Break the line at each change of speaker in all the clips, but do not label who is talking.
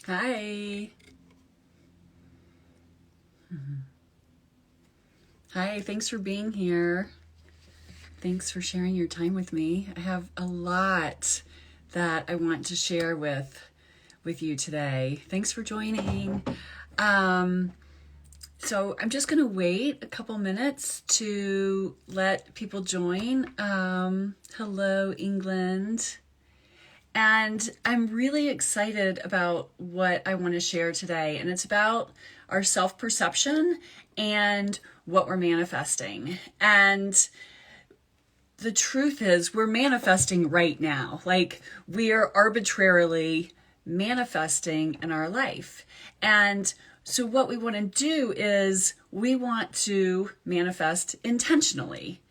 Hi. Hi, thanks for being here. Thanks for sharing your time with me. I have a lot that I want to share with you today. Thanks for joining. Um, so I'm just going to wait a couple minutes to let people join. Hello, England. And I'm really excited about what I want to share today. And it's about our self-perception and what we're manifesting. And the truth is, we're manifesting right now. Like, we are arbitrarily manifesting in our life. And so what we want to do is we want to manifest intentionally.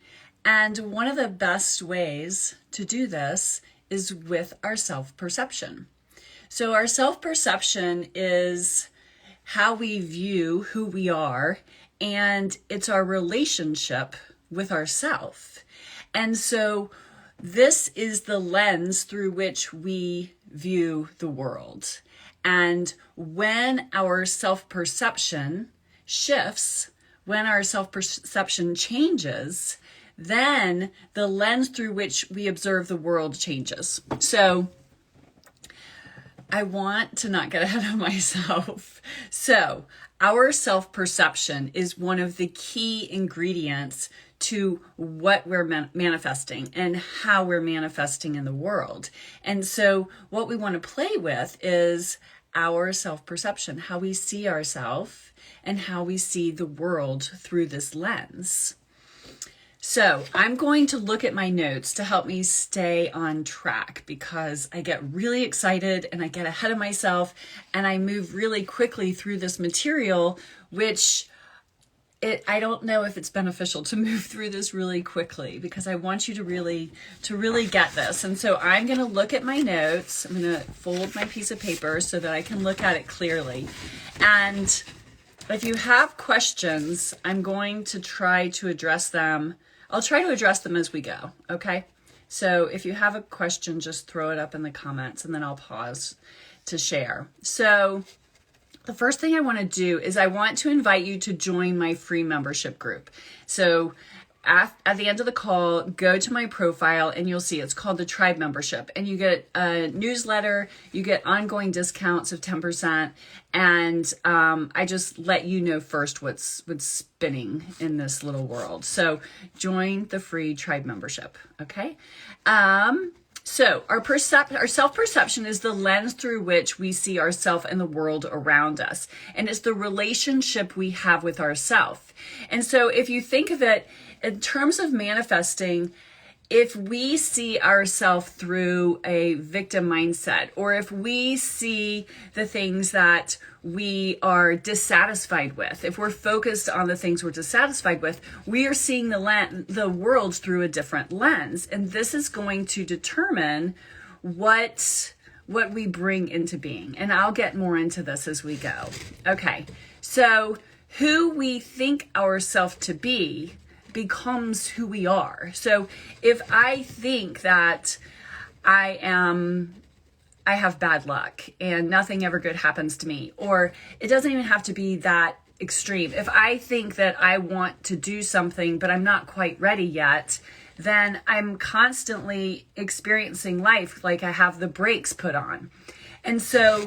And one of the best ways to do this is with our self-perception. So our self-perception is how we view who we are, and it's our relationship with ourself. And so this is the lens through which we view the world. And when our self-perception shifts, when our self-perception changes, then the lens through which we observe the world changes. So I want to not get ahead of myself. So our self-perception is one of the key ingredients to what we're manifesting and how we're manifesting in the world. And so what we want to play with is our self-perception, how we see ourselves and how we see the world through this lens. So I'm going to look at my notes to help me stay on track because I get really excited and I get ahead of myself and I move really quickly through this material, which I don't know if it's beneficial to move through this really quickly because I want you to really get this. And so I'm going to look at my notes. I'm going to fold my piece of paper so that I can look at it clearly. And if you have questions, I'm going to try to address them. I'll try to address them as we go, okay? So if you have a question, just throw it up in the comments and then I'll pause to share. So the first thing I want to do is I want to invite you to join my free membership group. So at the end of the call, go to my profile and you'll see it's called the Tribe Membership. And you get a newsletter, you get ongoing discounts of 10%. And I just let you know first what's spinning in this little world. So join the free Tribe Membership, okay? So our self-perception is the lens through which we see ourselves and the world around us. And it's the relationship we have with ourselves. And so if you think of it in terms of manifesting, if we see ourselves through a victim mindset, or if we see the things that we are dissatisfied with, if we're focused on the things we're dissatisfied with, we are seeing the world through a different lens. And this is going to determine what we bring into being. And I'll get more into this as we go. Okay, so who we think ourselves to be becomes who we are. So if I think that I have bad luck and nothing ever good happens to me, or it doesn't even have to be that extreme. If I think that I want to do something, but I'm not quite ready yet, then I'm constantly experiencing life like I have the brakes put on. And so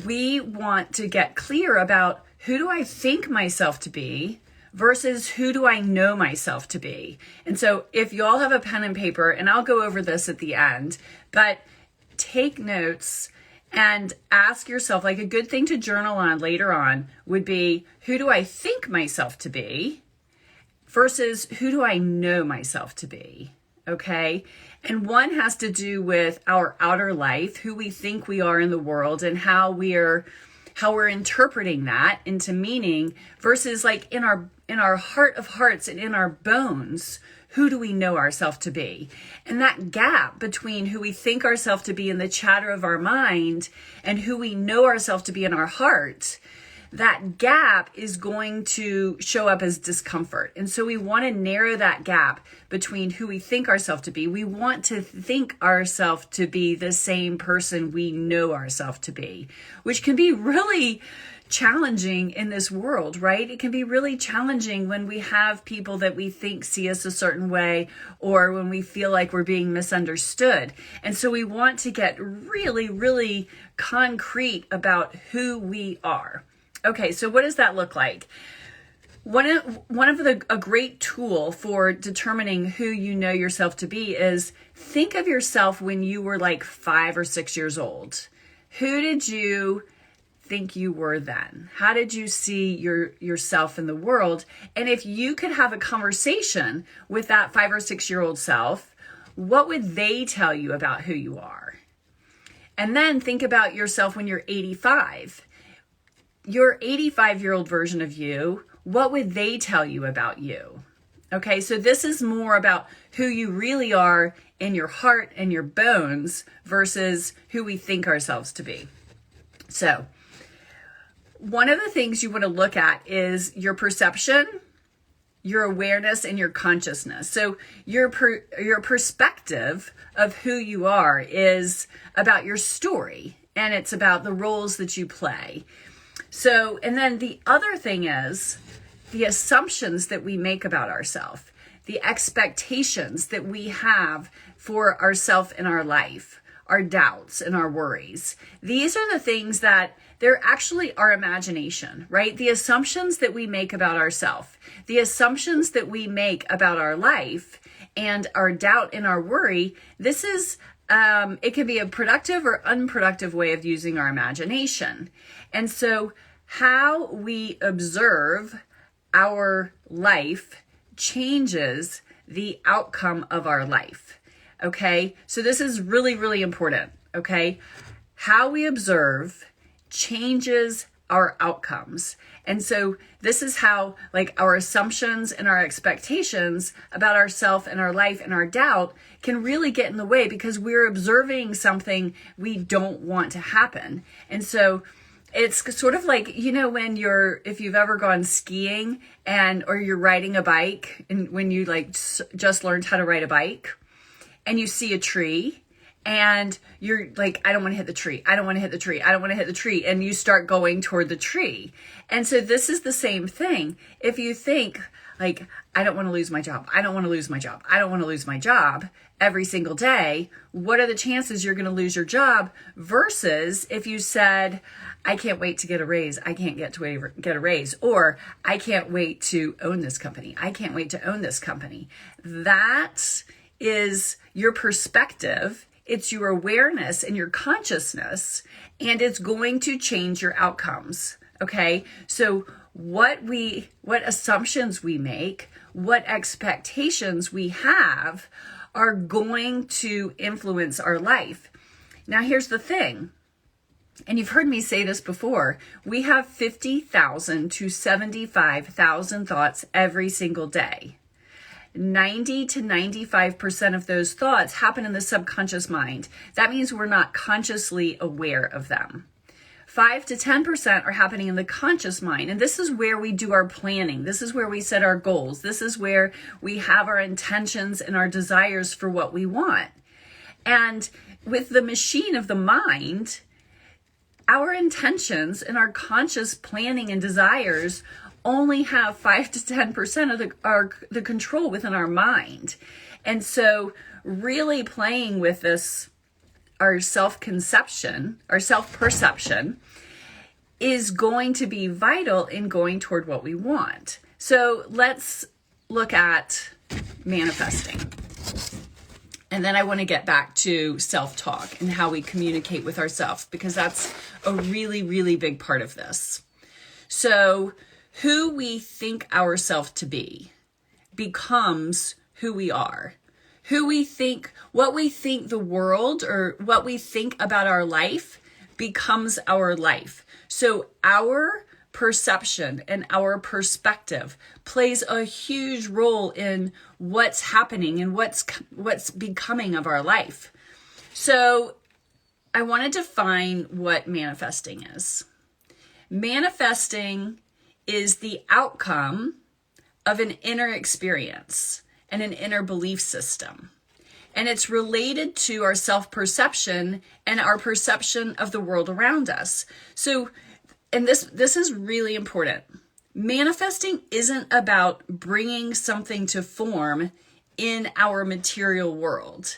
we want to get clear about who do I think myself to be versus who do I know myself to be. And so if you all have a pen and paper, and I'll go over this at the end, but take notes and ask yourself, like a good thing to journal on later on would be, who do I think myself to be versus who do I know myself to be? Okay. And one has to do with our outer life, who we think we are in the world and how we're interpreting that into meaning versus like in our heart of hearts and in our bones, who do we know ourselves to be? And that gap between who we think ourselves to be in the chatter of our mind and who we know ourselves to be in our heart, that gap is going to show up as discomfort. And so we want to narrow that gap between who we think ourselves to be. We want to think ourselves to be the same person we know ourselves to be, which can be really challenging in this world, right? It can be really challenging when we have people that we think see us a certain way, or when we feel like we're being misunderstood. And so we want to get really, really concrete about who we are. Okay, so what does that look like? A great tool for determining who you know yourself to be is think of yourself when you were like 5 or 6 years old. Who did you think you were then? How did you see yourself in the world? And if you could have a conversation with that 5 or 6 year old self, what would they tell you about who you are? And then think about yourself when you're 85. Your 85-year-old version of you, what would they tell you about you? Okay, so this is more about who you really are in your heart and your bones versus who we think ourselves to be. So one of the things you want to look at is your perception, your awareness, and your consciousness. So your perspective of who you are is about your story, and it's about the roles that you play. So, and then the other thing is the assumptions that we make about ourselves, the expectations that we have for ourselves in our life, our doubts and our worries. These are the things that they're actually our imagination, right? The assumptions that we make about ourselves, the assumptions that we make about our life and our doubt and our worry. This is, it can be a productive or unproductive way of using our imagination. And so how we observe our life changes the outcome of our life. Okay, so this is really, really important. Okay, how we observe changes our outcomes. And so this is how like our assumptions and our expectations about ourselves and our life and our doubt can really get in the way because we're observing something we don't want to happen. And so it's sort of like, you know, when if you've ever gone skiing or you're riding a bike, and when you like just learned how to ride a bike and you see a tree and you're like, I don't want to hit the tree. I don't want to hit the tree. I don't want to hit the tree. And you start going toward the tree. And so this is the same thing. If you think like, I don't want to lose my job. I don't want to lose my job. I don't want to lose my job every single day. What are the chances you're going to lose your job versus if you said, I can't wait to get a raise. I can't get a raise. Or I can't wait to own this company. I can't wait to own this company. That is your perspective. It's your awareness and your consciousness, and it's going to change your outcomes. Okay. So what assumptions we make, what expectations we have are going to influence our life. Now, here's the thing. And you've heard me say this before, we have 50,000 to 75,000 thoughts every single day. 90 to 95% of those thoughts happen in the subconscious mind. That means we're not consciously aware of them. 5 to 10% are happening in the conscious mind. And this is where we do our planning. This is where we set our goals. This is where we have our intentions and our desires for what we want. And with the machine of the mind, our intentions and our conscious planning and desires only have 5 to 10% of the control within our mind. And so really playing with this, our self-conception, our self-perception is going to be vital in going toward what we want. So let's look at manifesting. And then I want to get back to self-talk and how we communicate with ourselves, because that's a really, really big part of this. So who we think ourselves to be becomes who we are. What we think the world or what we think about our life becomes our life. So our perception and our perspective plays a huge role in what's happening and what's becoming of our life. So I want to define what manifesting is. Manifesting is the outcome of an inner experience and an inner belief system. And it's related to our self-perception and our perception of the world around us. So, and this is really important. Manifesting isn't about bringing something to form in our material world.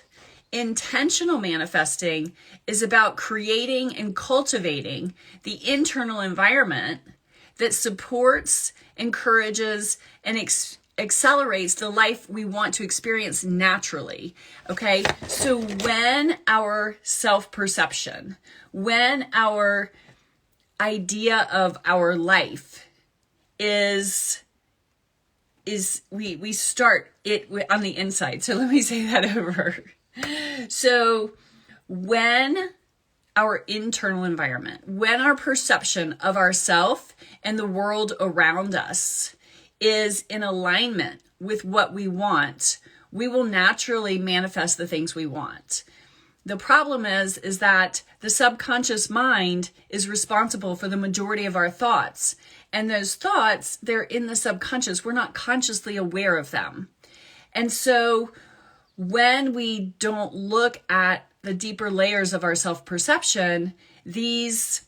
Intentional manifesting is about creating and cultivating the internal environment that supports, encourages, and accelerates the life we want to experience naturally. Okay, so when our self-perception, when our idea of our life is we start it on the inside. So let me say that over. So when our internal environment, when our perception of ourself and the world around us is in alignment with what we want, we will naturally manifest the things we want. The problem is that the subconscious mind is responsible for the majority of our thoughts. And those thoughts, they're in the subconscious. We're not consciously aware of them. And so when we don't look at the deeper layers of our self-perception, these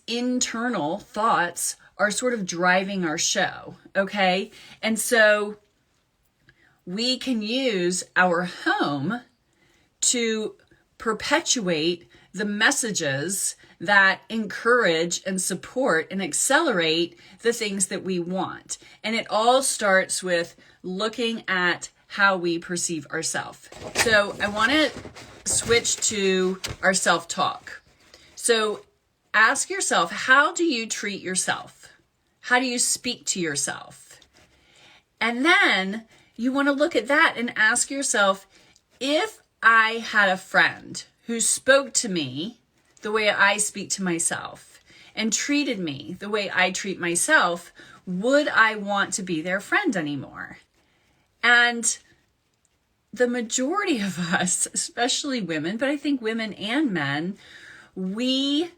internal thoughts are sort of driving our show, okay? And so we can use our home to perpetuate the messages that encourage and support and accelerate the things that we want. And it all starts with looking at how we perceive ourselves. So I want to switch to our self-talk. So ask yourself, how do you treat yourself? How do you speak to yourself? And then you want to look at that and ask yourself, if I had a friend who spoke to me the way I speak to myself and treated me the way I treat myself, would I want to be their friend anymore? And the majority of us, especially women, but I think women and men, we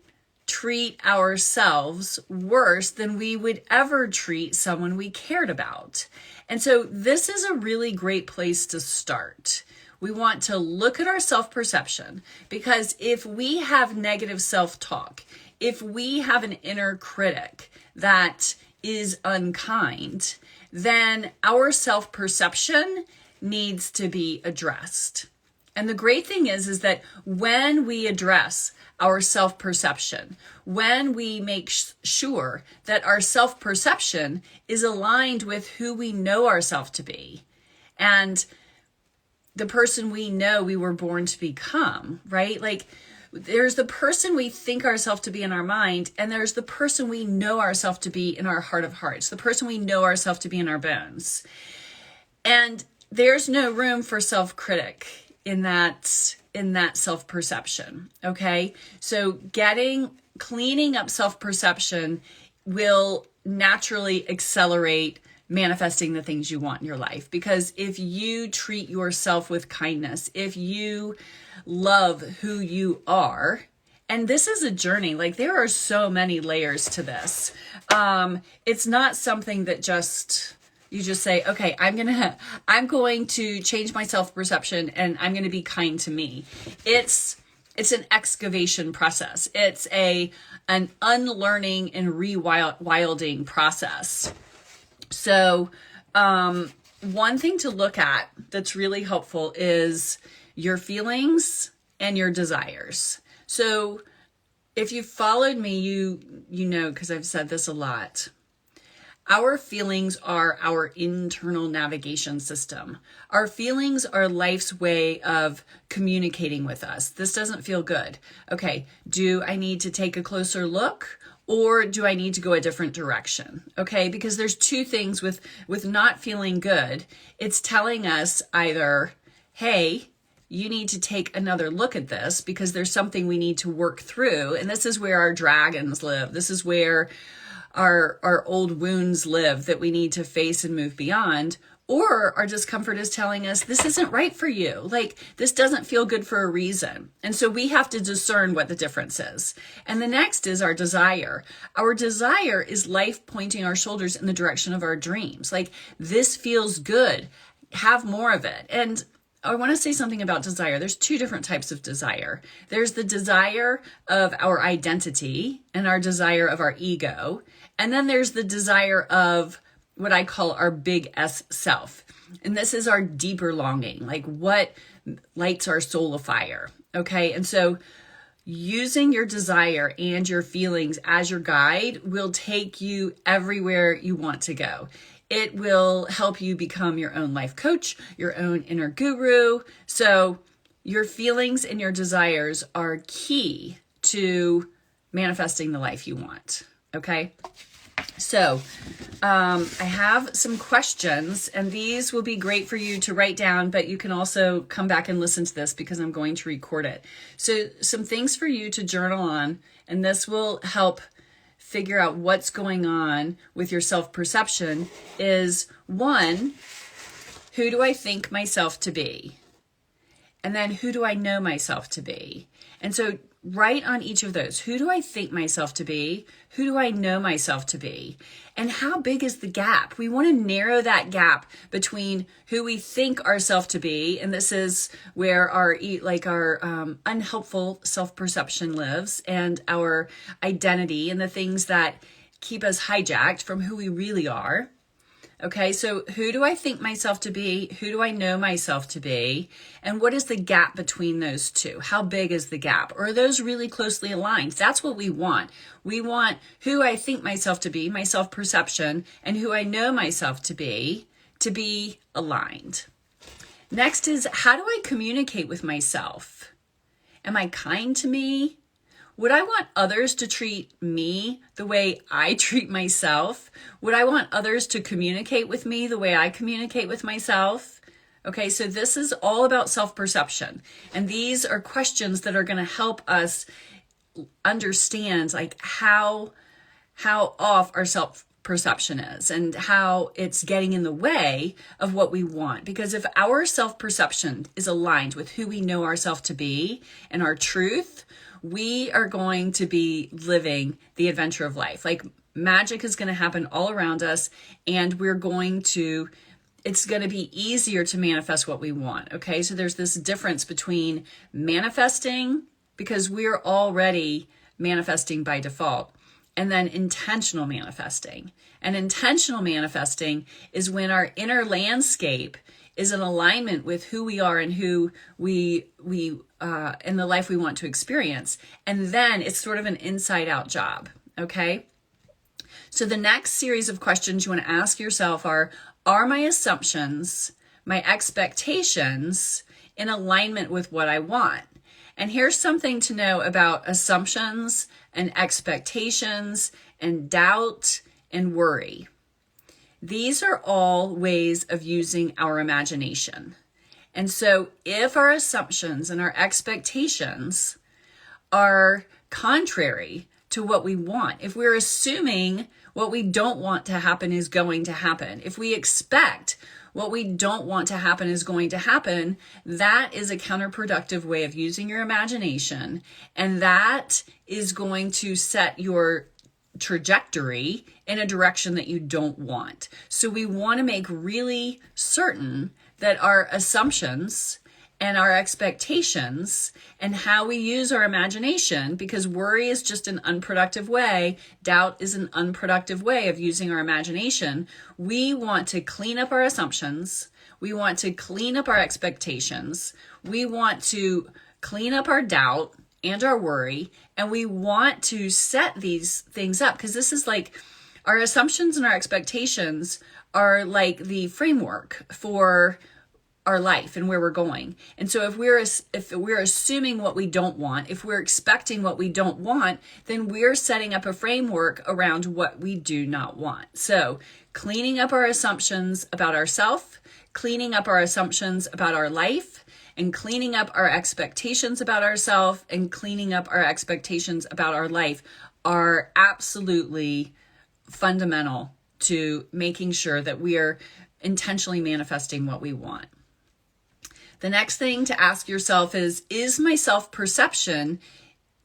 treat ourselves worse than we would ever treat someone we cared about. And so this is a really great place to start. We want to look at our self-perception, because if we have negative self-talk, if we have an inner critic that is unkind, then our self-perception needs to be addressed. And the great thing is that when we address our self-perception, when we make sure that our self-perception is aligned with who we know ourselves to be and the person we know we were born to become, right? Like, there's the person we think ourselves to be in our mind, and there's the person we know ourselves to be in our heart of hearts, the person we know ourselves to be in our bones. And there's no room for self-critic in that self-perception, okay? So cleaning up self-perception will naturally accelerate manifesting the things you want in your life. Because if you treat yourself with kindness, if you love who you are, and this is a journey, like there are so many layers to this. It's not something that you just say, okay, I'm going to change my self-perception and I'm going to be kind to me. It's an excavation process. It's an unlearning and rewilding process. So one thing to look at that's really helpful is your feelings and your desires. So if you've followed me, you know, because I've said this a lot, our feelings are our internal navigation system. Our feelings are life's way of communicating with us. This doesn't feel good. Okay, do I need to take a closer look? Or do I need to go a different direction? Okay, because there's two things with not feeling good. It's telling us either, hey, you need to take another look at this because there's something we need to work through. And this is where our dragons live. This is where our old wounds live that we need to face and move beyond. Or our discomfort is telling us this isn't right for you. Like, this doesn't feel good for a reason. And so we have to discern what the difference is. And the next is our desire. Our desire is life pointing our shoulders in the direction of our dreams. Like, this feels good. Have more of it. And I want to say something about desire. There's two different types of desire. There's the desire of our identity and our desire of our ego. And then there's the desire of what I call our big S self. And this is our deeper longing, like what lights our soul afire. Okay. And so using your desire and your feelings as your guide will take you everywhere you want to go. It will help you become your own life coach, your own inner guru. So your feelings and your desires are key to manifesting the life you want. Okay. So I have some questions, and these will be great for you to write down, but you can also come back and listen to this because I'm going to record it. So some things for you to journal on, and this will help figure out what's going on with your self-perception is, one, who do I think myself to be? And then who do I know myself to be? And so write on each of those. Who do I think myself to be? Who do I know myself to be? And how big is the gap? We want to narrow that gap between who we think ourselves to be, and this is where our unhelpful self-perception lives, and our identity and the things that keep us hijacked from who we really are. Okay, so who do I think myself to be? Who do I know myself to be? And what is the gap between those two? How big is the gap? Or are those really closely aligned? That's what we want. We want who I think myself to be, my self-perception, and who I know myself to be aligned. Next is, how do I communicate with myself? Am I kind to me? Would I want others to treat me the way I treat myself? Would I want others to communicate with me the way I communicate with myself? Okay, so this is all about self-perception. And these are questions that are going to help us understand like how off our self-perception is and how it's getting in the way of what we want. Because if our self-perception is aligned with who we know ourselves to be and our truth, we are going to be living the adventure of life. Like, magic is going to happen all around us, and it's going to be easier to manifest what we want. Okay. So there's this difference between manifesting, because we're already manifesting by default, and then intentional manifesting. And intentional manifesting is when our inner landscape is in alignment with who we are and who we in the life we want to experience. And then it's sort of an inside out job. Okay. So the next series of questions you want to ask yourself are my assumptions, my expectations in alignment with what I want? And here's something to know about assumptions and expectations and doubt and worry. These are all ways of using our imagination. And so if our assumptions and our expectations are contrary to what we want, if we're assuming what we don't want to happen is going to happen, if we expect what we don't want to happen is going to happen, that is a counterproductive way of using your imagination. And that is going to set your trajectory in a direction that you don't want. So we want to make really certain that our assumptions and our expectations and how we use our imagination, because worry is just an unproductive way, doubt is an unproductive way of using our imagination. We want to clean up our assumptions. We want to clean up our expectations. We want to clean up our doubt and our worry. And we want to set these things up, because this is like our assumptions and our expectations are like the framework for our life and where we're going. And so if we're assuming what we don't want, if we're expecting what we don't want, then we're setting up a framework around what we do not want. So cleaning up our assumptions about ourselves, cleaning up our assumptions about our life, and cleaning up our expectations about ourselves and cleaning up our expectations about our life are absolutely fundamental to making sure that we are intentionally manifesting what we want. The next thing to ask yourself is my self-perception,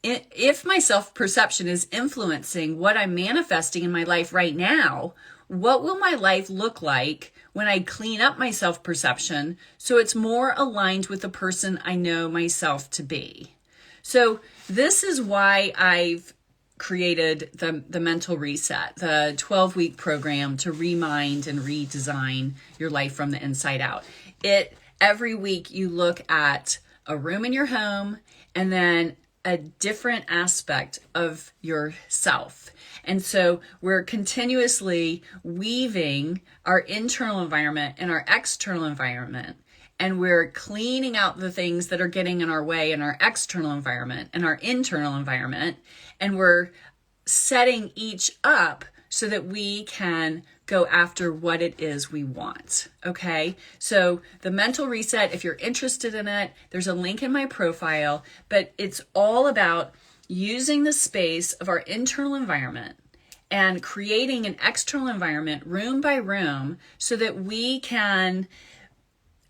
if my self-perception is influencing what I'm manifesting in my life right now, what will my life look like when I clean up my self-perception so it's more aligned with the person I know myself to be? So this is why I've created the mental reset, the 12-week program to remind and redesign your life from the inside out. Every week you look at a room in your home and then a different aspect of yourself. And so we're continuously weaving our internal environment and our external environment. And we're cleaning out the things that are getting in our way in our external environment and our internal environment. And we're setting each up so that we can go after what it is we want. Okay. So the mental reset, if you're interested in it, there's a link in my profile, but it's all about using the space of our internal environment and creating an external environment room by room so that we can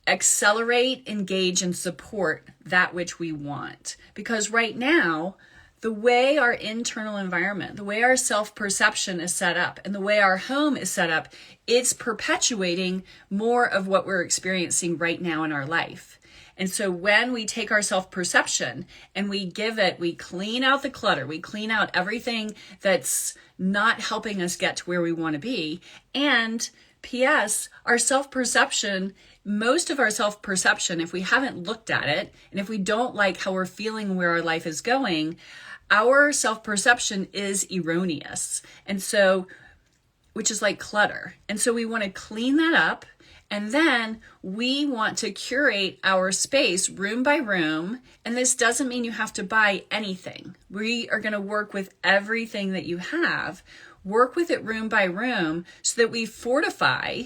accelerate, engage, and support that which we want. Because right now, the way our internal environment, the way our self-perception is set up, and the way our home is set up, it's perpetuating more of what we're experiencing right now in our life. And so when we take our self-perception and we clean out the clutter, we clean out everything that's not helping us get to where we want to be. And P.S., our self-perception, most of our self-perception, if we haven't looked at it, and if we don't like how we're feeling where our life is going, our self-perception is erroneous. And so, which is like clutter. And so we want to clean that up. And then we want to curate our space room by room. And this doesn't mean you have to buy anything. We are going to work with everything that you have, work with it room by room so that we fortify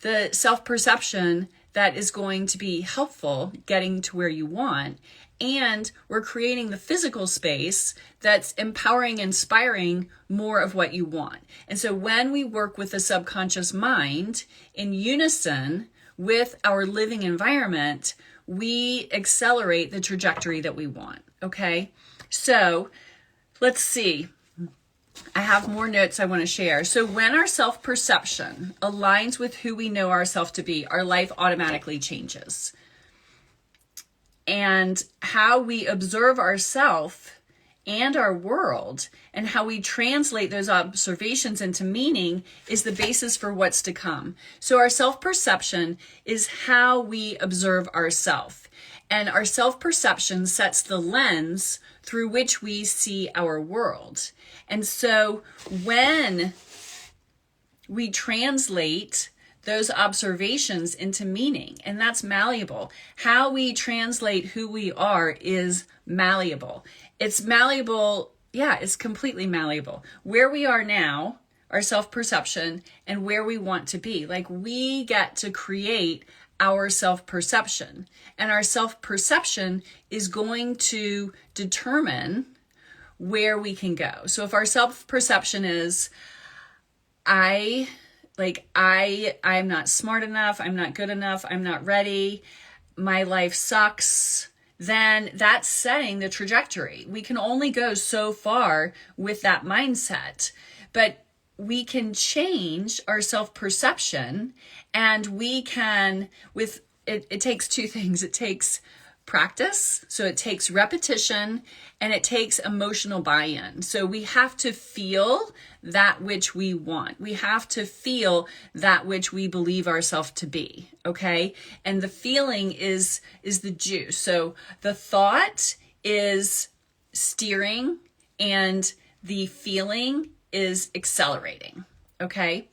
the self-perception that is going to be helpful getting to where you want. And we're creating the physical space that's empowering, inspiring more of what you want. And so when we work with the subconscious mind in unison with our living environment, we accelerate the trajectory that we want. Okay. So let's see. I have more notes I want to share. So when our self-perception aligns with who we know ourselves to be, our life automatically changes. And how we observe ourselves and our world and how we translate those observations into meaning is the basis for what's to come. So our self-perception is how we observe ourselves. And our self-perception sets the lens through which we see our world. And so when we translate those observations into meaning, and that's malleable. How we translate who we are is malleable. It's malleable. Yeah, it's completely malleable. Where we are now, our self-perception, and where we want to be. Like we get to create our self-perception, and our self-perception is going to determine where we can go. So if our self-perception is, I'm not smart enough, I'm not good enough, I'm not ready, my life sucks, then that's setting the trajectory. We can only go so far with that mindset, but we can change our self-perception, and we can, it takes two things. It takes practice, so it takes repetition, and it takes emotional buy-in. So we have to feel that which we want. We have to feel that which we believe ourselves to be, okay? And the feeling is the juice. So the thought is steering, and the feeling is accelerating, okay?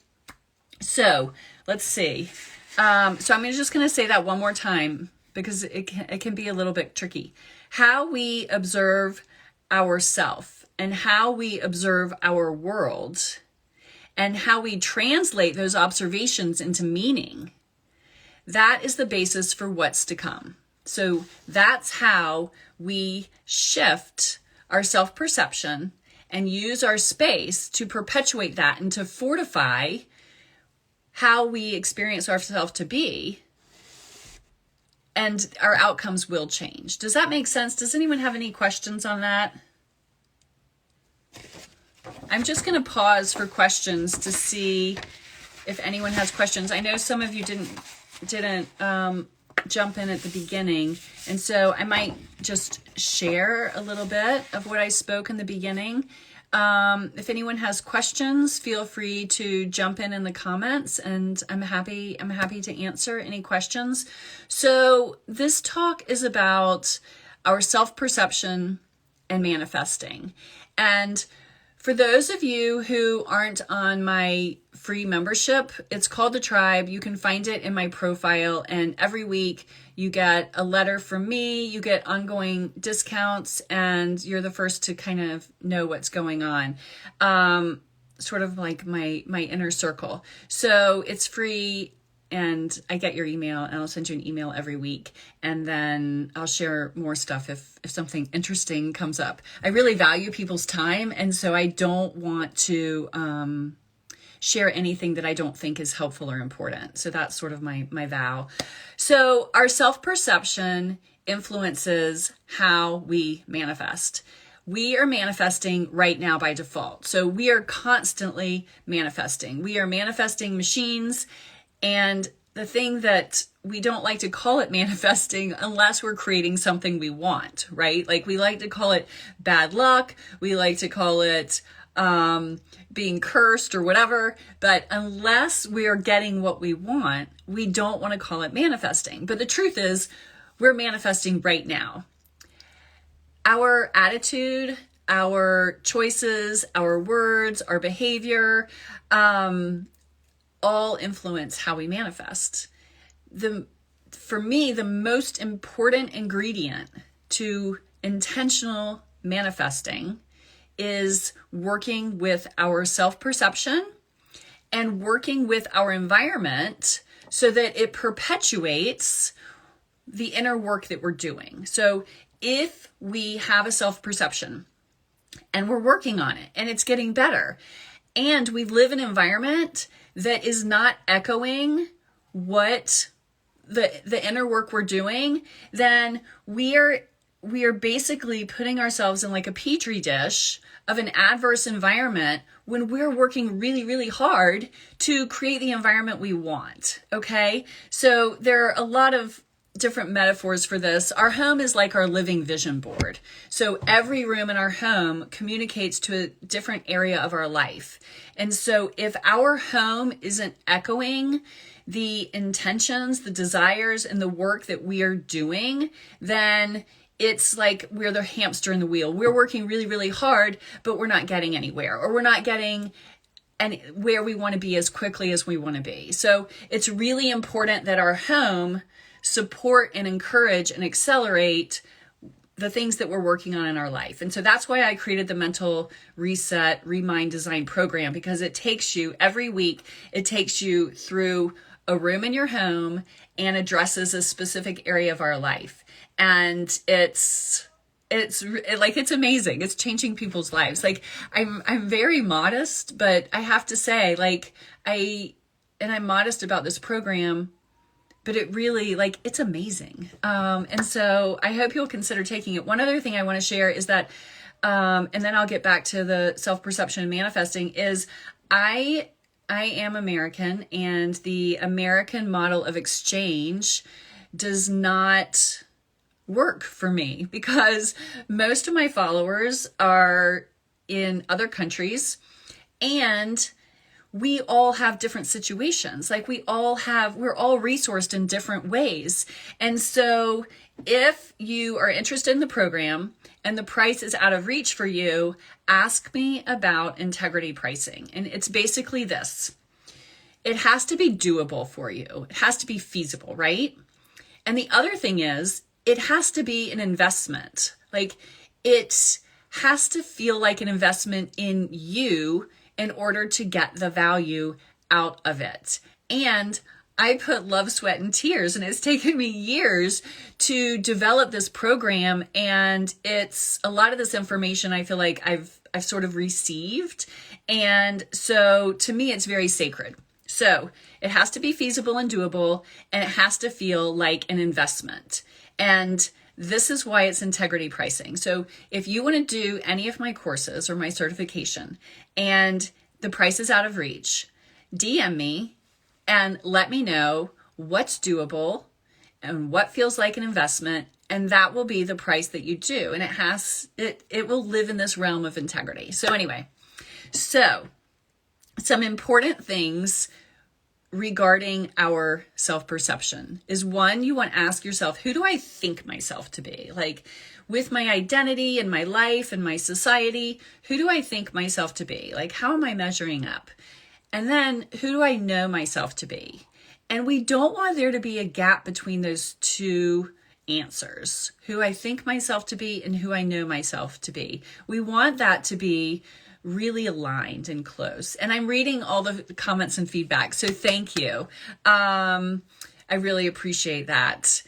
So let's see. So I'm just going to say that one more time, because it can be a little bit tricky. How we observe ourself and how we observe our world and how we translate those observations into meaning, that is the basis for what's to come. So that's how we shift our self-perception and use our space to perpetuate that and to fortify how we experience ourselves to be, and our outcomes will change. Does that make sense? Does anyone have any questions on that? I'm just going to pause for questions to see if anyone has questions. I know some of you didn't jump in at the beginning, and so I might just share a little bit of what I spoke in the beginning. If anyone has questions, feel free to jump in the comments, and I'm happy to answer any questions. So this talk is about our self-perception and manifesting. And for those of you who aren't on my free membership, it's called The Tribe. You can find it in my profile, and every week you get a letter from me, you get ongoing discounts, and you're the first to kind of know what's going on. Sort of like my inner circle. So it's free, and I get your email, and I'll send you an email every week, and then I'll share more stuff if something interesting comes up. I really value people's time, and so I don't want to share anything that I don't think is helpful or important. So that's sort of my vow. So our self-perception influences how we manifest. We are manifesting right now by default. So we are constantly manifesting. We are manifesting machines. And the thing that we don't like to call it manifesting unless we're creating something we want, right? Like we like to call it bad luck. We like to call it being cursed or whatever. But unless we are getting what we want, we don't want to call it manifesting. But the truth is, we're manifesting right now. Our attitude, our choices, our words, our behavior, all influence how we manifest. For me, the most important ingredient to intentional manifesting is working with our self-perception and working with our environment so that it perpetuates the inner work that we're doing. So if we have a self-perception and we're working on it and it's getting better, and we live in an environment that is not echoing what the inner work we're doing, then we are basically putting ourselves in like a petri dish of an adverse environment when we're working really, really hard to create the environment we want. Okay. So there are a lot of different metaphors for this. Our home is like our living vision board. So every room in our home communicates to a different area of our life. And so if our home isn't echoing the intentions, the desires, and the work that we are doing, then it's like we're the hamster in the wheel. We're working really, really hard, but we're not getting anywhere, or we're not getting where we want to be as quickly as we want to be. So it's really important that our home support and encourage and accelerate the things that we're working on in our life. And so that's why I created the Mental Reset Remind Design program, because it takes you every week, it takes you through a room in your home and addresses a specific area of our life. And it's amazing. It's changing people's lives. Like I'm very modest, but I have to say, I'm modest about this program, but it really, it's amazing. And so I hope you'll consider taking it. One other thing I want to share is that, and then I'll get back to the self-perception and manifesting, is I am American, and the American model of exchange does not work for me, because most of my followers are in other countries, and we all have different situations. We're all resourced in different ways. And so if you are interested in the program and the price is out of reach for you, ask me about integrity pricing. And it's basically this: it has to be doable for you. It has to be feasible, right? And the other thing is, it has to be an investment. It has to feel like an investment in you in order to get the value out of it. And I put love, sweat, and tears, and it's taken me years to develop this program. And it's a lot of this information I feel like I've sort of received. And so to me, it's very sacred. So it has to be feasible and doable, and it has to feel like an investment. And this is why it's integrity pricing. So if you want to do any of my courses or my certification and the price is out of reach, DM me and let me know what's doable and what feels like an investment, and that will be the price that you do. And it will live in this realm of integrity. So anyway, some important things regarding our self-perception is, one, you want to ask yourself, who do I think myself to be? Like, with my identity and my life and my society, who do I think myself to be? Like, how am I measuring up? And then, who do I know myself to be? And we don't want there to be a gap between those two answers, who I think myself to be and who I know myself to be. We want that to be really aligned and close. And I'm reading all the comments and feedback, so thank you. I really appreciate that.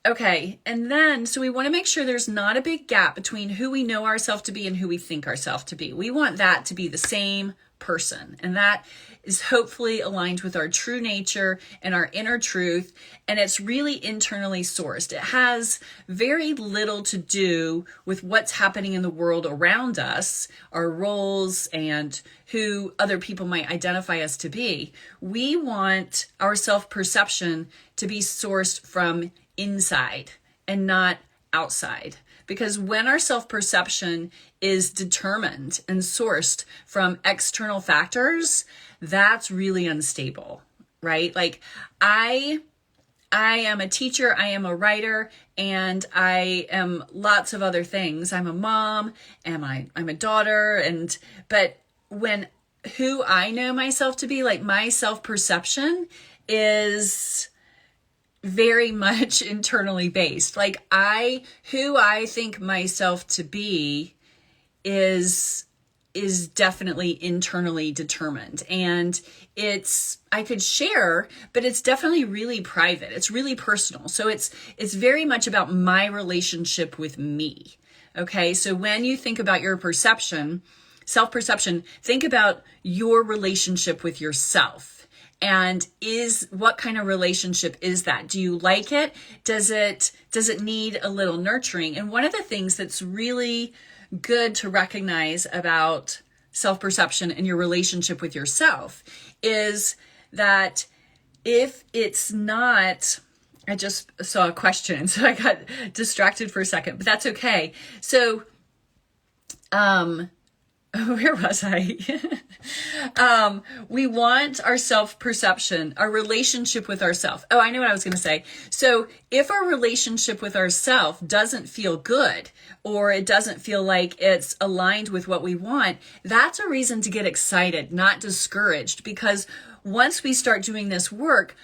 Okay, and then, so we want to make sure there's not a big gap between who we know ourselves to be and who we think ourselves to be. We want that to be the same person, and that is hopefully aligned with our true nature and our inner truth, and it's really internally sourced. It has very little to do with what's happening in the world around us, our roles, and who other people might identify us to be. We want our self-perception to be sourced from inside and not outside. Because when our self-perception is determined and sourced from external factors, that's really unstable, right? Like I am a teacher, I am a writer, and I am lots of other things. I'm a mom, and I'm a daughter, but when who I know myself to be, like my self-perception is very much internally based. Like who I think myself to be is definitely internally determined. And I could share, but it's definitely really private. It's really personal. So it's very much about my relationship with me. Okay. So when you think about your self-perception, think about your relationship with yourself. And what kind of relationship is that? Do you like it? Does it need a little nurturing? And one of the things that's really good to recognize about self-perception and your relationship with yourself is that if it's not, I just saw a question, so I got distracted for a second, but that's okay. So, where was I? We want our self-perception, our relationship with ourself. Oh, I know what I was going to say. So if our relationship with ourself doesn't feel good, or it doesn't feel like it's aligned with what we want, that's a reason to get excited, not discouraged, because once we start doing this work,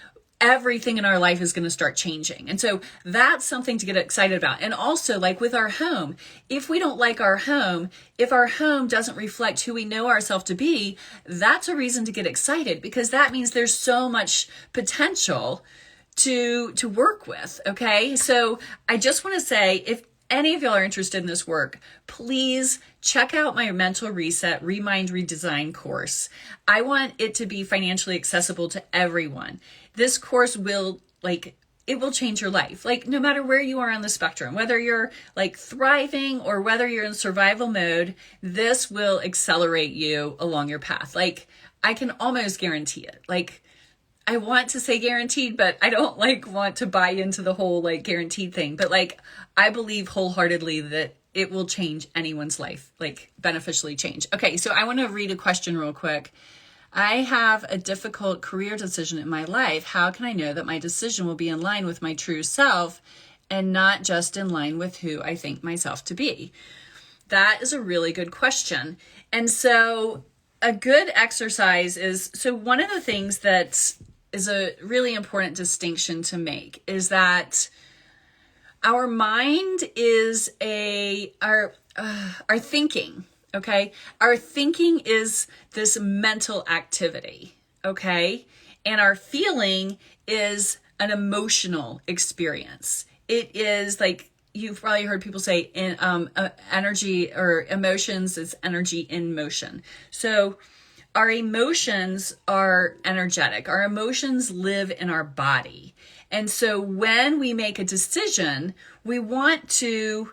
everything in our life is going to start changing. And so that's something to get excited about. And also, like with our home, if we don't like our home, if our home doesn't reflect who we know ourselves to be, that's a reason to get excited, because that means there's so much potential to work with. Okay. So I just want to say, if any of y'all are interested in this work, please check out my Mental Reset, Remind, Redesign course. I want it to be financially accessible to everyone. This course will change your life. Like no matter where you are on the spectrum, whether you're like thriving or whether you're in survival mode, this will accelerate you along your path. Like I can almost guarantee it. Like I want to say guaranteed, but I don't want to buy into the whole guaranteed thing. But I believe wholeheartedly that it will change anyone's life, beneficially change. Okay, so I want to read a question real quick. I have a difficult career decision in my life. How can I know that my decision will be in line with my true self and not just in line with who I think myself to be? That is a really good question. And so a good exercise is, so one of the things that is a really important distinction to make is that our mind is our thinking. Okay. Our thinking is this mental activity. Okay. And our feeling is an emotional experience. It is you've probably heard people say energy or emotions is energy in motion. So our emotions are energetic. Our emotions live in our body. And so when we make a decision, we want to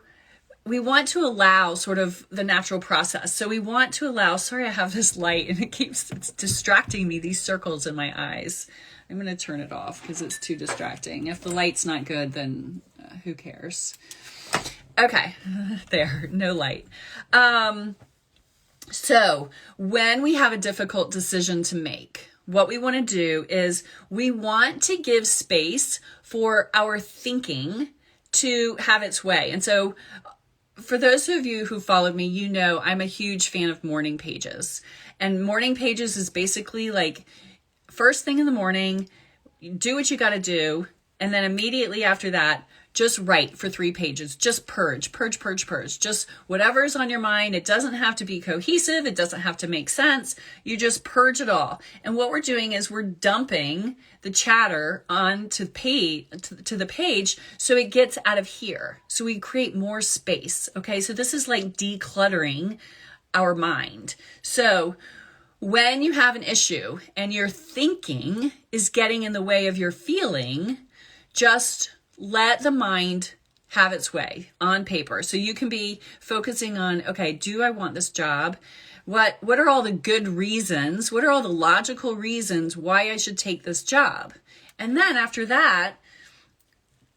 allow sort of the natural process. So we want to allow, sorry, I have this light and it's distracting me, these circles in my eyes. I'm going to turn it off because it's too distracting. If the light's not good, then who cares? Okay, there, no light. So when we have a difficult decision to make, what we want to do is we want to give space for our thinking to have its way. And so for those of you who followed me, you know I'm a huge fan of morning pages. And morning pages is basically like first thing in the morning, do what you got to do. And then immediately after that, just write for 3 pages. Just purge. Just whatever is on your mind. It doesn't have to be cohesive. It doesn't have to make sense. You just purge it all. And what we're doing is we're dumping the chatter onto the page so it gets out of here. So we create more space. Okay, so this is like decluttering our mind. So when you have an issue and your thinking is getting in the way of your feeling, just let the mind have its way on paper. So you can be focusing on, okay, do I want this job? What are all the good reasons? What are all the logical reasons why I should take this job? And then after that,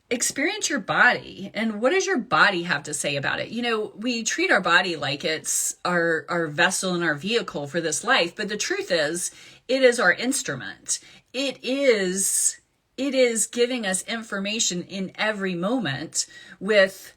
experience your body. And what does your body have to say about it? You know, we treat our body like it's our vessel and our vehicle for this life. But the truth is, it is our instrument. It is giving us information in every moment with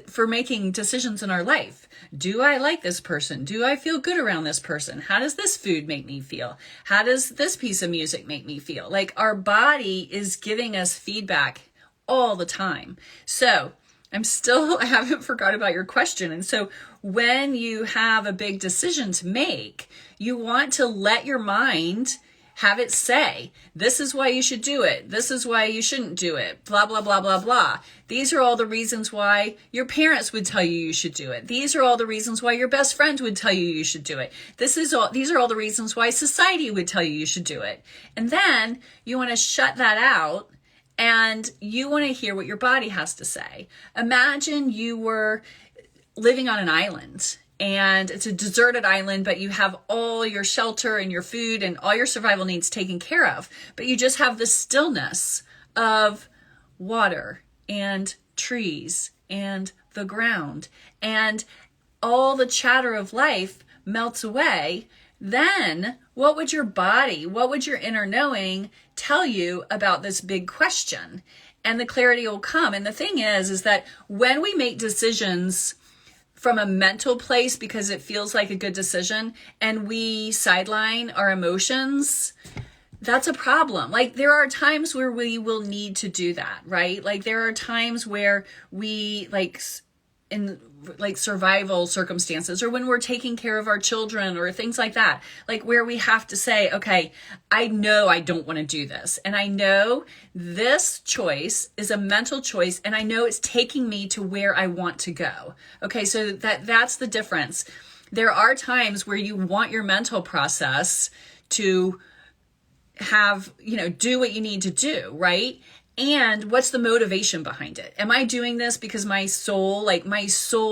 for making decisions in our life. Do I like this person? Do I feel good around this person? How does this food make me feel? How does this piece of music make me feel? Like our body is giving us feedback all the time. So I haven't forgot about your question. And so when you have a big decision to make, you want to let your mind have it say, this is why you should do it. This is why you shouldn't do it. Blah, blah, blah, blah, blah. These are all the reasons why your parents would tell you should do it. These are all the reasons why your best friend would tell you should do it. These are all the reasons why society would tell you should do it. And then you want to shut that out and you want to hear what your body has to say. Imagine you were living on an island. And it's a deserted island, but you have all your shelter and your food and all your survival needs taken care of. But you just have the stillness of water and trees and the ground. And all the chatter of life melts away. Then what would your body, what would your inner knowing tell you about this big question? And the clarity will come. And the thing is that when we make decisions from a mental place because it feels like a good decision and we sideline our emotions, that's a problem. Like there are times where we will need to do that, right? Like there are times where we in survival circumstances or when we're taking care of our children or things like that, like where we have to say, okay, I know I don't want to do this. And I know this choice is a mental choice and I know it's taking me to where I want to go. Okay, so that's the difference. There are times where you want your mental process to have, do what you need to do, right? And what's the motivation behind it? Am I doing this because my soul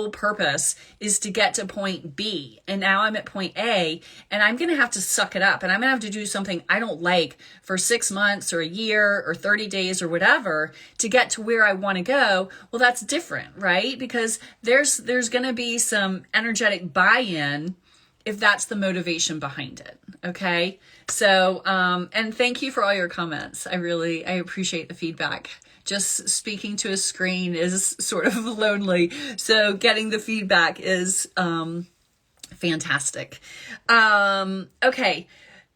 purpose is to get to point B and now I'm at point A and I'm going to have to suck it up and I'm going to have to do something I don't like for 6 months or a year or 30 days or whatever to get to where I want to go? Well, that's different, right? Because there's going to be some energetic buy-in if that's the motivation behind it. Okay. So, and thank you for all your comments. I appreciate the feedback. Just speaking to a screen is sort of lonely. So getting the feedback is, fantastic. Okay.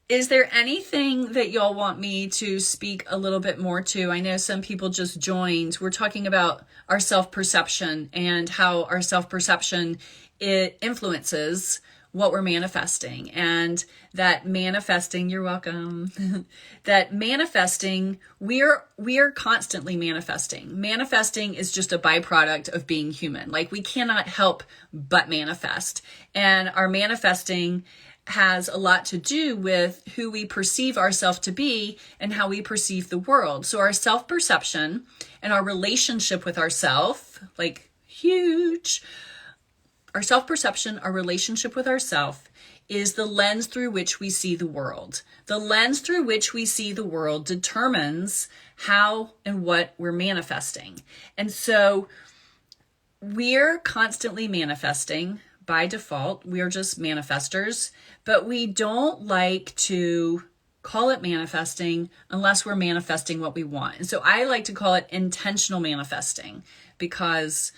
Is there anything that y'all want me to speak a little bit more to? I know some people just joined. We're talking about our self-perception and how our self-perception, it influences what we're manifesting, and that manifesting, you're welcome, that manifesting, we are constantly manifesting. Manifesting is just a byproduct of being human. Like we cannot help but manifest. And our manifesting has a lot to do with who we perceive ourselves to be and how we perceive the world. So our self-perception and our relationship with ourself, like huge, our self-perception, our relationship with ourself is the lens through which we see the world. The lens through which we see the world determines how and what we're manifesting. And so we're constantly manifesting by default. We are just manifestors, but we don't like to call it manifesting unless we're manifesting what we want. And so I like to call it intentional manifesting, because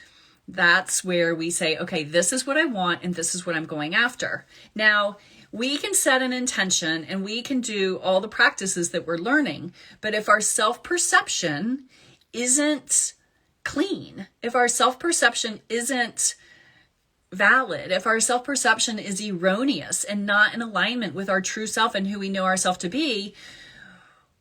that's where we say, okay, this is what I want and this is what I'm going after. Now, we can set an intention and we can do all the practices that we're learning, but if our self-perception isn't clean, if our self-perception isn't valid, if our self-perception is erroneous and not in alignment with our true self and who we know ourselves to be,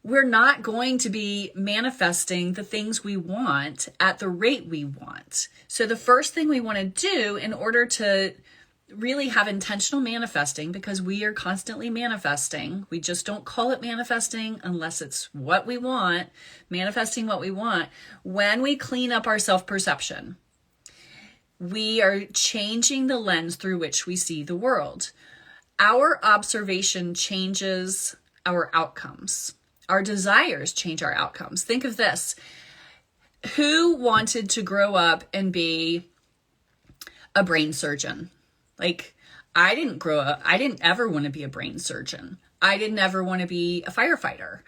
we're not going to be manifesting the things we want at the rate we want. So the first thing we want to do in order to really have intentional manifesting, because we are constantly manifesting, we just don't call it manifesting unless it's what we want, manifesting what we want. When we clean up our self-perception, we are changing the lens through which we see the world. Our observation changes our outcomes. Our desires change our outcomes. Think of this. Who wanted to grow up and be a brain surgeon? Like, I didn't grow up, I didn't ever want to be a brain surgeon. I didn't ever want to be a firefighter.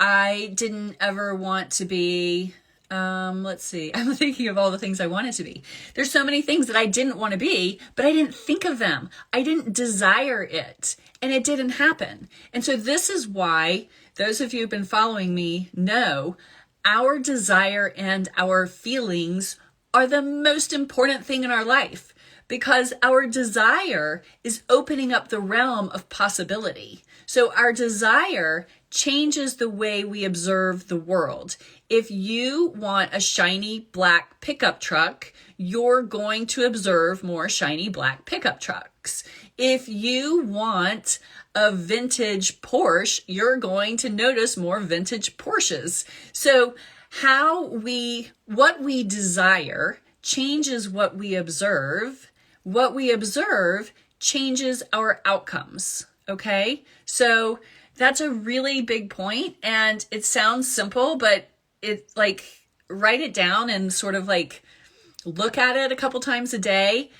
I didn't ever want to be, let's see, I'm thinking of all the things I wanted to be. There's so many things that I didn't want to be, but I didn't think of them. I didn't desire it, and it didn't happen. And so this is why those of you who've been following me know our desire and our feelings are the most important thing in our life, because our desire is opening up the realm of possibility. So our desire changes the way we observe the world. If you want a shiny black pickup truck, you're going to observe more shiny black pickup trucks. If you want a vintage Porsche, you're going to notice more vintage Porsches. So what we desire changes what we observe. What we observe changes our outcomes. Okay? So that's a really big point, and it sounds simple, but it's like, write it down and sort of like look at it a couple times a day.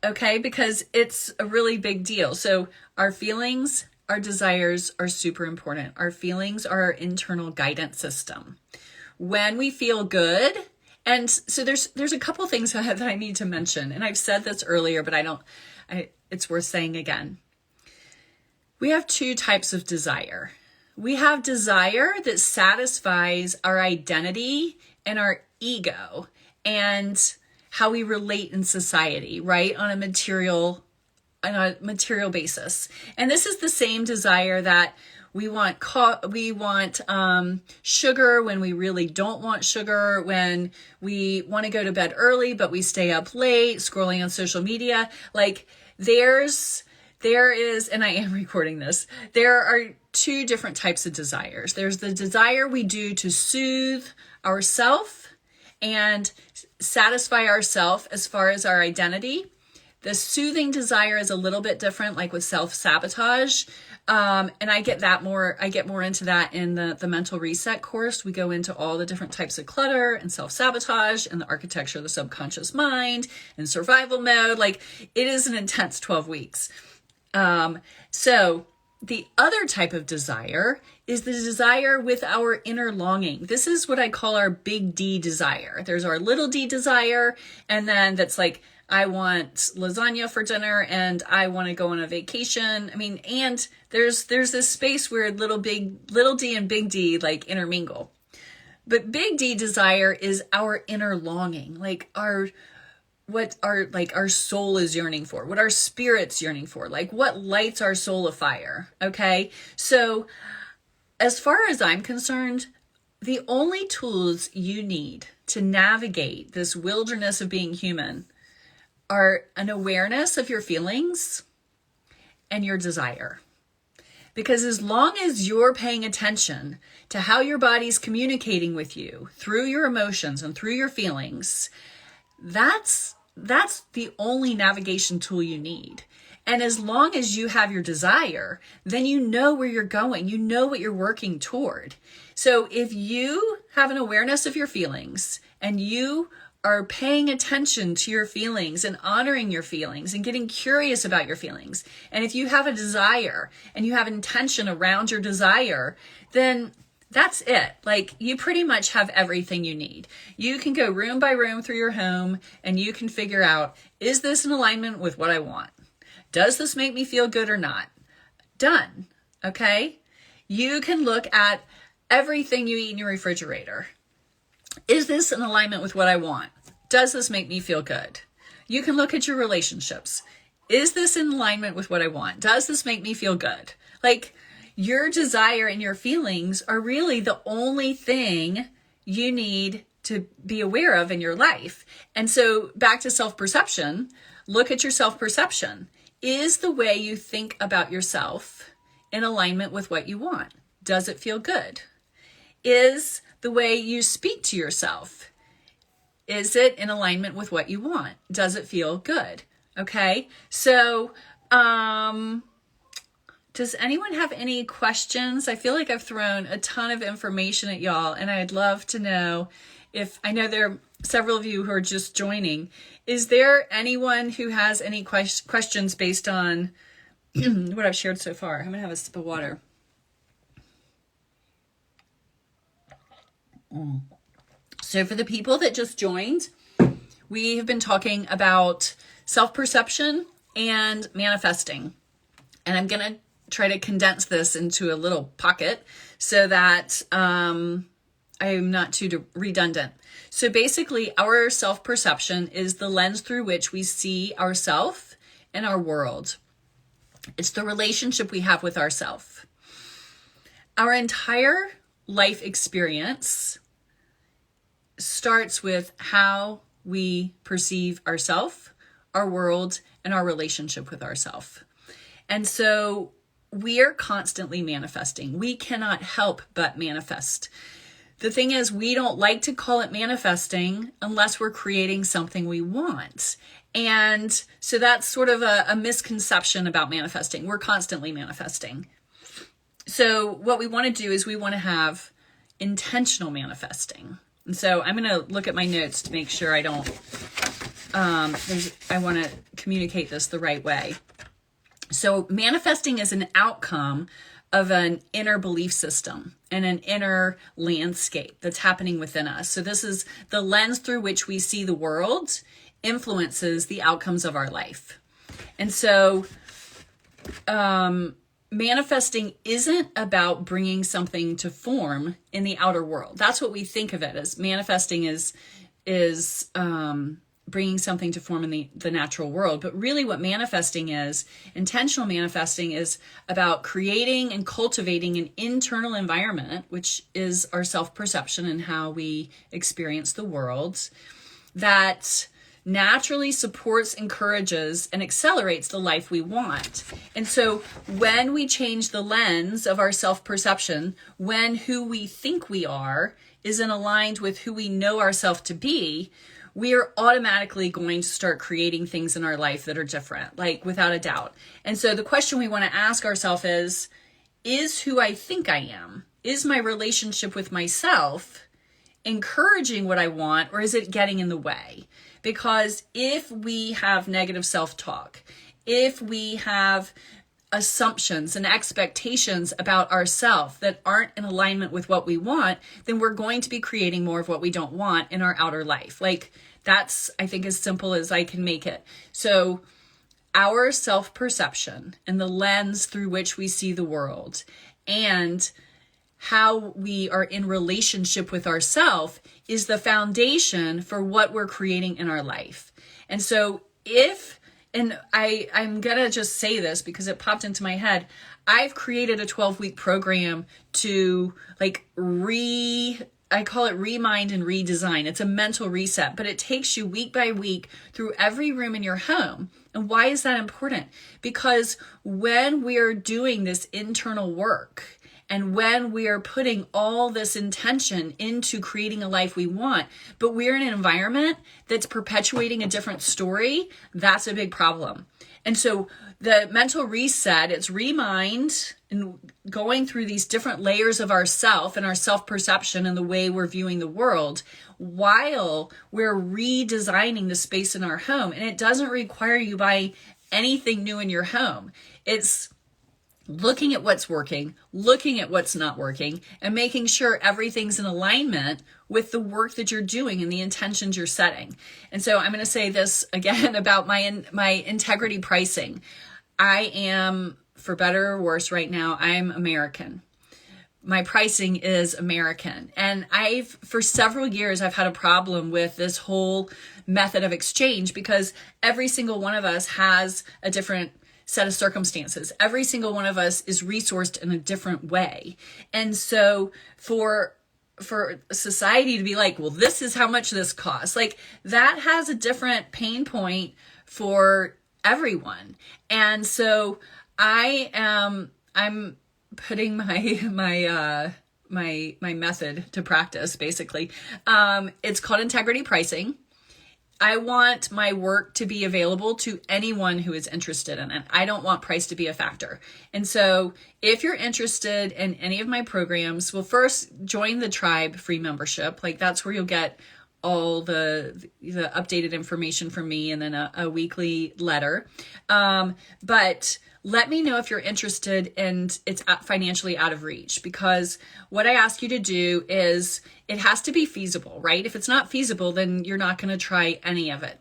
Okay? Because it's a really big deal. So our feelings, our desires are super important. Our feelings are our internal guidance system. When we feel good, and so there's a couple things that I need to mention, and I've said this earlier, but it's worth saying again. We have two types of desire. We have desire that satisfies our identity and our ego and how we relate in society, right? On a material basis. And this is the same desire that we want sugar when we really don't want sugar, when we want to go to bed early, but we stay up late scrolling on social media. Like there is, and I am recording this, there are two different types of desires. There's the desire we do to soothe ourselves and satisfy ourselves as far as our identity. The soothing desire is a little bit different, like with self-sabotage. And I get more into that in the mental reset course. We go into all the different types of clutter and self-sabotage and the architecture of the subconscious mind and survival mode. Like, it is an intense 12 weeks. So the other type of desire is the desire with our inner longing. This is what I call our big D desire. There's our little d desire, and then that's like, I want lasagna for dinner and I want to go on a vacation. I mean, and there's this space where little d and big D like intermingle. But big D desire is our inner longing, like what our soul is yearning for, what our spirit's yearning for, like what lights our soul afire. Okay. So as far as I'm concerned, the only tools you need to navigate this wilderness of being human are an awareness of your feelings and your desire. Because as long as you're paying attention to how your body's communicating with you through your emotions and through your feelings, that's the only navigation tool you need. And as long as you have your desire, then you know where you're going. You know what you're working toward. So if you have an awareness of your feelings and you are paying attention to your feelings and honoring your feelings and getting curious about your feelings, and if you have a desire and you have intention around your desire, then that's it. Like, you pretty much have everything you need. You can go room by room through your home and you can figure out, is this in alignment with what I want? Does this make me feel good or not? Done. Okay? You can look at everything you eat in your refrigerator. Is this in alignment with what I want? Does this make me feel good? You can look at your relationships. Is this in alignment with what I want? Does this make me feel good? Like, your desire and your feelings are really the only thing you need to be aware of in your life. And so back to self-perception, look at your self-perception. Is the way you think about yourself in alignment with what you want? Does it feel good? Is the way you speak to yourself, is it in alignment with what you want? Does it feel good? Okay. So, does anyone have any questions? I feel like I've thrown a ton of information at y'all, and I'd love to know if, I know there are several of you who are just joining. Is there anyone who has any questions based on what I've shared so far? I'm going to have a sip of water. So for the people that just joined, we have been talking about self-perception and manifesting. And I'm going to try to condense this into a little pocket so that I'm not too redundant. So basically, our self-perception is the lens through which we see ourselves and our world. It's the relationship we have with ourselves. Our entire life experience starts with how we perceive ourselves, our world, and our relationship with ourselves. And so we are constantly manifesting. We cannot help but manifest. The thing is, we don't like to call it manifesting unless we're creating something we want. And so that's sort of a misconception about manifesting. We're constantly manifesting. So what we want to do is we want to have intentional manifesting. And so I'm going to look at my notes to make sure I don't, I want to communicate this the right way. So manifesting is an outcome of an inner belief system and an inner landscape that's happening within us. So this is the lens through which we see the world influences the outcomes of our life. And so manifesting isn't about bringing something to form in the outer world. That's what we think of it as. Manifesting is bringing something to form in the natural world. But really what manifesting is, intentional manifesting, is about creating and cultivating an internal environment, which is our self-perception and how we experience the world, that naturally supports, encourages, and accelerates the life we want. And so when we change the lens of our self-perception, when who we think we are isn't aligned with who we know ourselves to be, we are automatically going to start creating things in our life that are different, like without a doubt. And so the question we want to ask ourselves is who I think I am? Is my relationship with myself encouraging what I want, or is it getting in the way? Because if we have negative self-talk, if we have assumptions and expectations about ourselves that aren't in alignment with what we want, then we're going to be creating more of what we don't want in our outer life. Like, that's, I think, as simple as I can make it. So our self-perception and the lens through which we see the world and how we are in relationship with ourselves is the foundation for what we're creating in our life. And so I'm going to just say this because it popped into my head. I've created a 12-week program to I call it remind and redesign. It's a mental reset, but it takes you week by week through every room in your home. And why is that important? Because when we're doing this internal work and when we are putting all this intention into creating a life we want, but we're in an environment that's perpetuating a different story, that's a big problem. And so the mental reset, it's remind and going through these different layers of ourself and our self-perception and the way we're viewing the world while we're redesigning the space in our home. And it doesn't require you buy anything new in your home. It's looking at what's working, looking at what's not working, and making sure everything's in alignment with the work that you're doing and the intentions you're setting. And so I'm going to say this again about my integrity pricing. I am, for better or worse right now, I'm American. My pricing is American. And for several years, I've had a problem with this whole method of exchange because every single one of us has a different set of circumstances. Every single one of us is resourced in a different way. And so for society to be like, well, this is how much this costs, like that has a different pain point for everyone. And so I'm putting my method to practice, basically. It's called integrity pricing. I want my work to be available to anyone who is interested in it. I don't want price to be a factor. And so if you're interested in any of my programs, well, first join the Tribe free membership. Like that's where you'll get all the updated information from me and then a weekly letter. But let me know if you're interested and it's financially out of reach, because what I ask you to do is it has to be feasible, right? If it's not feasible, then you're not going to try any of it.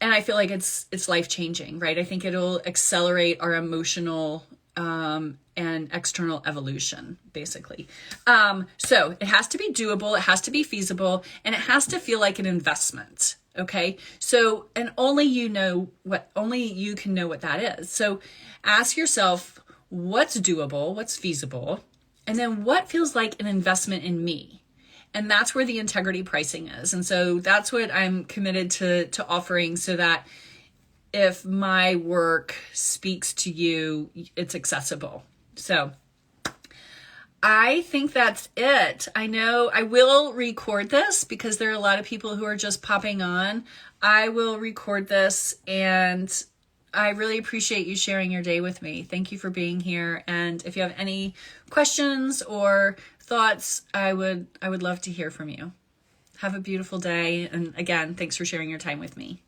And I feel like it's life-changing, right? I think it'll accelerate our emotional and external evolution, basically. So it has to be doable, it has to be feasible, and it has to feel like an investment. Okay. So, and only you can know what that is. So ask yourself what's doable, what's feasible, and then what feels like an investment in me. And that's where the integrity pricing is. And so that's what I'm committed to offering, so that if my work speaks to you, it's accessible. So I think that's it. I know I will record this because there are a lot of people who are just popping on. I will record this, and I really appreciate you sharing your day with me. Thank you for being here. And if you have any questions or thoughts, I would love to hear from you. Have a beautiful day. And again, thanks for sharing your time with me.